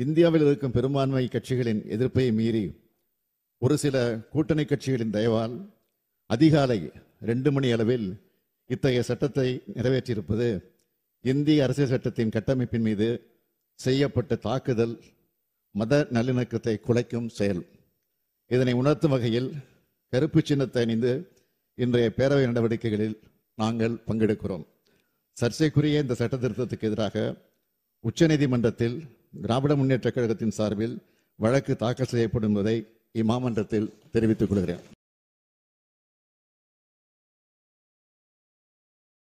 இந்தியாவில் இருக்கும் பெரும்பான்மை கட்சிகளின் எதிர்ப்பை மீறி ஒரு சில கூட்டணி கட்சிகளின் தயவால் அதிகாலை 2 மணி அளவில் இத்தகைய சட்டத்தை நிறைவேற்றியிருப்பது இந்திய அரசியல் சட்டத்தின் கட்டமைப்பின் மீது செய்யப்பட்ட தாக்குதல், மத நல்லிணக்கத்தை குலைக்கும் செயல். இதனை உணர்த்தும் வகையில் கருப்பு சின்னத்தை அணிந்து இன்றைய பேரவை நடவடிக்கைகளில் நாங்கள் பங்கெடுக்கிறோம். சர்ச்சைக்குரிய இந்த சட்ட திருத்தத்துக்கு எதிராக உச்சநீதிமன்றத்தில் திராவிட முன்னேற்ற கழகத்தின் சார்பில் வழக்கு தாக்கல் செய்யப்படும் என்பதை இம்மாமன்றத்தில் தெரிவித்துக் கொள்கிறேன்.